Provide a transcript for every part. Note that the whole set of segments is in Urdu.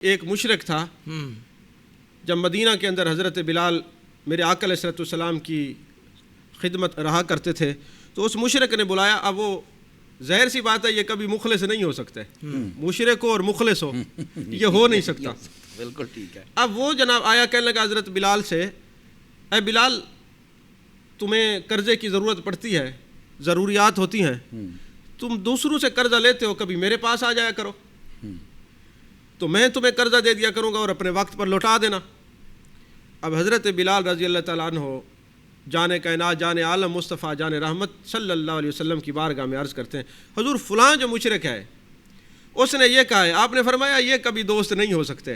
ایک مشرک تھا جب مدینہ کے اندر حضرت بلال میرے آقا علیہ السلام کی خدمت رہا کرتے تھے، تو اس مشرک نے بلایا۔ اب وہ ظاہر سی بات ہے یہ کبھی مخلص نہیں ہو سکتے، مشرک ہو اور مخلص ہو یہ ہو نہیں سکتا، بالکل ٹھیک ہے۔ اب وہ جناب آیا، کہنے لگا حضرت بلال سے، اے بلال تمہیں قرضے کی ضرورت پڑتی ہے، ضروریات ہوتی ہیں، تم دوسروں سے قرضہ لیتے ہو، کبھی میرے پاس آ جایا کرو تو میں تمہیں قرضہ دے دیا کروں گا اور اپنے وقت پر لوٹا دینا۔ اب حضرت بلال رضی اللہ تعالیٰ عنہ جان کائنات، جان عالم، مصطفیٰ جان رحمت صلی اللہ علیہ وسلم کی بارگاہ میں عرض کرتے ہیں، حضور فلاں جو مشرک ہے اس نے یہ کہا ہے، آپ نے فرمایا یہ کبھی دوست نہیں ہو سکتے،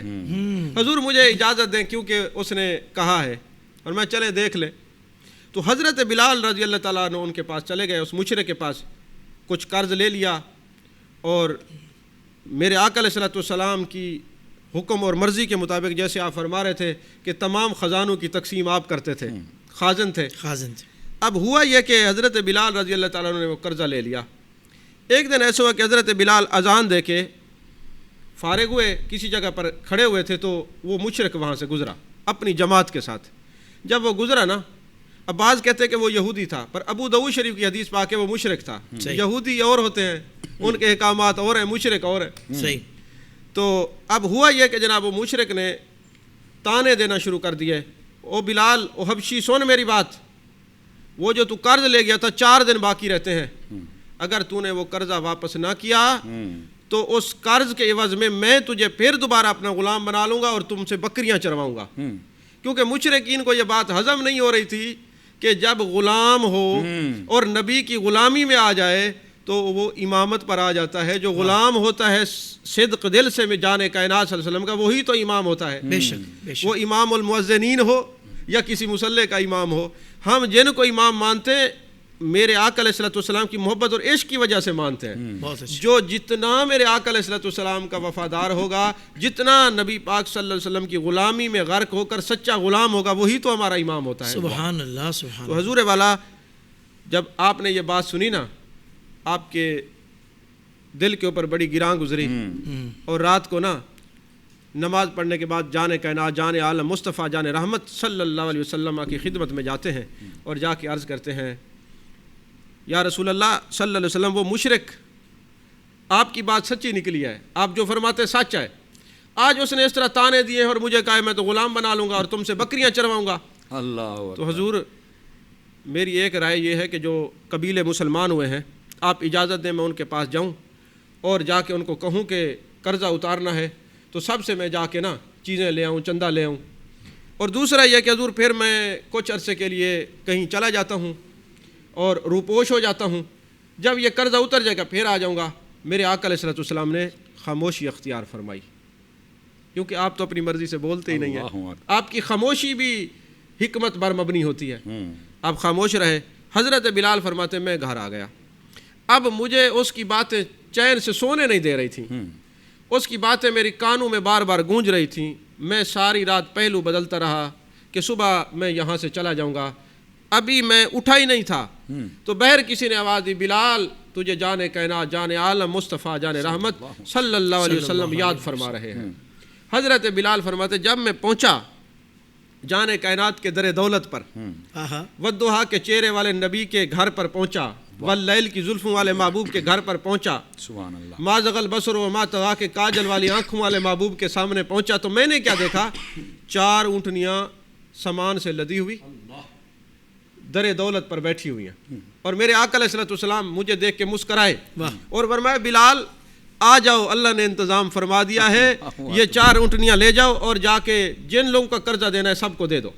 حضور مجھے اجازت دیں کیونکہ اس نے کہا ہے، اور میں چلے دیکھ لیں۔ تو حضرت بلال رضی اللہ تعالیٰ عنہ ان کے پاس چلے گئے، اس مشرک کے پاس، کچھ قرض لے لیا اور میرے آقا علیہ السلام کی حکم اور مرضی کے مطابق، جیسے آپ فرما رہے تھے کہ تمام خزانوں کی تقسیم آپ کرتے تھے، خازن تھے۔ اب ہوا یہ کہ حضرت بلال رضی اللہ تعالیٰ عنہ نے وہ قرضہ لے لیا۔ ایک دن ایسا ہوا کہ حضرت بلال اذان دے کے فارغ ہوئے، کسی جگہ پر کھڑے ہوئے تھے، تو وہ مشرک وہاں سے گزرا اپنی جماعت کے ساتھ۔ جب وہ گزرا نا، اب بعض کہتے ہیں کہ وہ یہودی تھا، پر ابو داؤد شریف کی حدیث پاک ہے وہ مشرک تھا۔ یہودی اور ہوتے ہیں، ان کے احکامات اور ہیں، مشرک اور ہیں۔ صحیح۔ تو اب ہوا یہ کہ جناب وہ مشرک نے تانے دینا شروع کر دیے، او بلال، او حبشی، سن میری بات، وہ جو تو قرض لے گیا تھا 4 دن باقی رہتے ہیں، اگر تو نے وہ قرضہ واپس نہ کیا تو اس قرض کے عوض میں تجھے پھر دوبارہ اپنا غلام بنا لوں گا اور تم سے بکریاں چرواؤں گا۔ کیونکہ مشرکین کو یہ بات ہضم نہیں ہو رہی تھی کہ جب غلام ہو اور نبی کی غلامی میں آ جائے تو وہ امامت پر آ جاتا ہے۔ جو غلام ہوتا ہے صدق دل سے میں جان کائنات صلی اللہ علیہ وسلم کا، وہی تو امام ہوتا ہے، بے شک۔ وہ امام المؤذنین ہو یا کسی مصلی کا امام ہو۔ ہم جن کو امام مانتے ہیں میرے آقا علیہ السلام کی محبت اور عشق کی وجہ سے مانتے ہیں۔ جو جتنا میرے آقا علیہ السلام کا وفادار ہوگا، جتنا نبی پاک صلی اللہ علیہ وسلم کی غلامی میں غرق ہو کر سچا غلام ہوگا، وہی تو ہمارا امام ہوتا ہے۔ سبحان اللہ، سبحان تو اللہ۔ حضور والا جب آپ نے یہ بات سنی نا، آپ کے دل کے اوپر بڑی گراں گزری، اور رات کو نا نماز پڑھنے کے بعد جان کائنات، جان عالم، مصطفیٰ جان رحمت صلی اللہ علیہ وسلم کی خدمت میں جاتے ہیں اور جا کے عرض کرتے ہیں، یا رسول اللہ صلی اللہ علیہ وسلم، وہ مشرک آپ کی بات سچی نکلی ہے، آپ جو فرماتے سچ ہے، آج اس نے اس طرح تانے دیے ہیں اور مجھے کہا ہے میں تو غلام بنا لوں گا اور تم سے بکریاں چرواؤں گا۔ اللہ تو حضور میری ایک رائے یہ ہے کہ جو قبیلے مسلمان ہوئے ہیں، آپ اجازت دیں میں ان کے پاس جاؤں اور جا کے ان کو کہوں کہ قرضہ اتارنا ہے، تو سب سے میں جا کے نا چیزیں لے آؤں، چندہ لے آؤں۔ اور دوسرا یہ کہ حضور پھر میں کچھ عرصے کے لیے کہیں چلا جاتا ہوں اور روپوش ہو جاتا ہوں، جب یہ قرضہ اتر جائے گا پھر آ جاؤں گا۔ میرے آقا علیہ السلام نے خاموشی اختیار فرمائی، کیونکہ آپ تو اپنی مرضی سے بولتے ہی نہیں ہیں، آپ کی خاموشی بھی حکمت بر مبنی ہوتی ہے۔ آپ خاموش رہے۔ حضرت بلال فرماتے میں گھر آ گیا، اب مجھے اس کی باتیں چین سے سونے نہیں دے رہی تھیں، اس کی باتیں میری کانوں میں بار بار گونج رہی تھیں۔ میں ساری رات پہلو بدلتا رہا کہ صبح میں یہاں سے چلا جاؤں گا، ابھی میں اٹھا ہی نہیں تھا تو بہر کسی نے آواز دی، بلال تجھے جان کائنات، جان عالم، مصطفیٰ جان رحمت صلی اللہ علیہ وسلم یاد فرما رہے ہیں۔ حضرت بلال فرماتے جب میں پہنچا جان کائنات کے در دولت پر، والضحیٰ کے چہرے والے نبی کے گھر پر پہنچا، واللیل کی زلفوں والے محبوب کے گھر پر پہنچا، سبحان اللہ، ما زغ البصر وما طغیٰ کے کاجل والی آنکھوں والے محبوب کے سامنے پہنچا، تو میں نے کیا دیکھا؟ 4 اونٹنیاں سامان سے لدی ہوئی در دولت پر بیٹھی ہوئی ہیں، اور میرے آقا علیہ السلام مجھے دیکھ کے مسکرائے اور فرمایا بلال آ جاؤ، اللہ نے انتظام فرما دیا ہے، یہ 4 اونٹنیاں لے جاؤ اور جا کے جن لوگوں کا قرضہ دینا ہے سب کو دے دو۔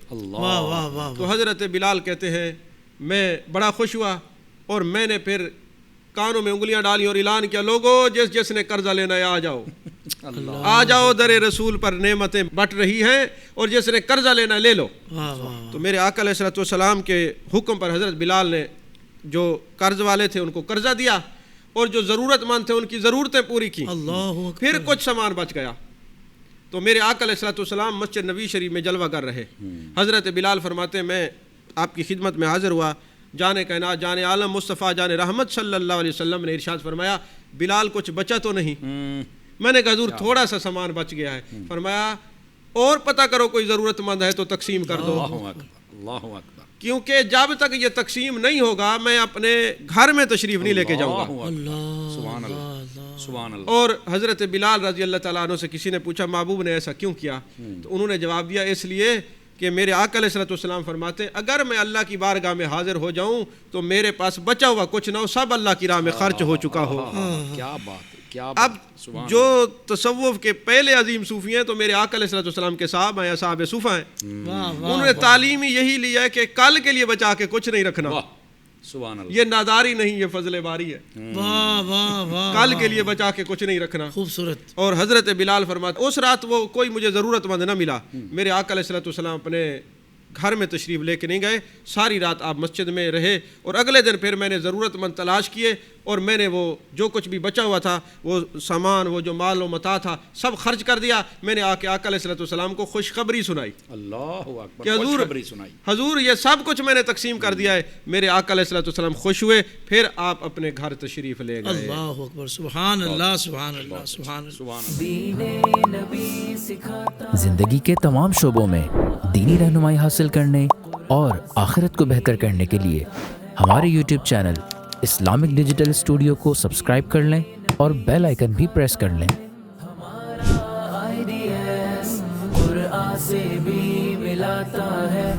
تو حضرت بلال کہتے ہیں میں بڑا خوش ہوا اور میں نے پھر کانوں میں انگلیاں ڈالی اور اعلان کیا، لوگوں جس نے قرضہ لینا ہے آ جاؤ، آ جاؤ، در رسول پر نعمتیں بٹ رہی ہیں اور جس نے قرضہ لینا ہے لے لو۔ تو میرے آقا علیہ السلام کے حکم پر حضرت بلال نے جو قرض والے تھے ان کو قرضہ دیا اور جو ضرورت مند تھے ان کی ضرورتیں پوری کی، پھر کچھ سامان بچ گیا۔ تو میرے آقا علیہ السلام مسجد نبی شریف میں جلوہ گر رہے۔ حضرت بلال فرماتے میں آپ کی خدمت میں حاضر ہوا، جان کائنات، جان عالم، مصطفیٰ جان رحمت صلی اللہ علیہ وسلم نے ارشاد فرمایا، بلال کچھ بچا تو نہیں؟ میں نے کہا حضور تھوڑا سا سامان بچ گیا ہے. فرمایا اور پتہ کرو کوئی ضرورت مند ہے تو تقسیم کر دو. اللہ اکبر اللہ اکبر. کیونکہ جب تک یہ تقسیم نہیں ہوگا میں اپنے گھر میں تشریف نہیں لے کے جاؤں گا. اللہ سبحان اللہ سبحان اللہ. اور حضرت بلال رضی اللہ تعالیٰ عنہ سے کسی نے پوچھا محبوب نے ایسا کیوں کیا؟ تو انہوں نے جواب دیا اس لیے کہ میرے آقا علیہ الصلوۃ والسلام فرماتے ہیں اگر میں اللہ کی بارگاہ میں حاضر ہو جاؤں تو میرے پاس بچا ہوا کچھ نہ ہو، سب اللہ کی راہ میں خرچ ہو چکا ہو. کیا بات ہے کیا اب سبحان جو تصوف کے پہلے عظیم صوفی ہیں تو میرے آقا علیہ الصلوۃ والسلام کے صاحب ہیں، صاحب صوفہ ہیں. انہوں نے تعلیم ہی یہی لیا ہے کہ کل کے لیے بچا کے کچھ نہیں رکھنا. واہ سبحان اللہ. یہ ناداری نہیں، یہ فضل باری ہے. واہ واہ واہ. کل کے لیے بچا کے کچھ نہیں رکھنا. خوبصورت. اور حضرت بلال فرماتے اس رات وہ کوئی مجھے ضرورت مند نہ ملا. میرے آقا علیہ الصلوۃ والسلام اپنے گھر میں تشریف لے کے نہیں گئے، ساری رات آپ مسجد میں رہے. اور اگلے دن پھر میں نے ضرورت مند تلاش کیے اور میں نے وہ جو کچھ بھی بچا ہوا تھا، وہ سامان، وہ جو مال و متاع تھا، سب خرچ کر دیا. میں نے آ کے آقا علیہ الصلوۃ والسلام کو خوشخبری سنائی اللہ اکبر. کہ حضور خوشخبری سنائی. حضور یہ سب کچھ میں نے تقسیم کر دیا ہے. میرے آقا علیہ الصلوۃ والسلام خوش ہوئے، پھر آپ اپنے گھر تشریف لے گئے. اللہ اکبر. سبحان اللہ سبحان اللہ سبحان اللہ. زندگی کے تمام شعبوں میں دینی رہنمائی حاصل کرنے اور آخرت کو بہتر کرنے کے لیے ہمارے YouTube channel Islamic digital studio کو سبسکرائب کر لیں اور بیل آئیکن بھی پریس کر لیں. قرآن سے بھی ملاتا ہے.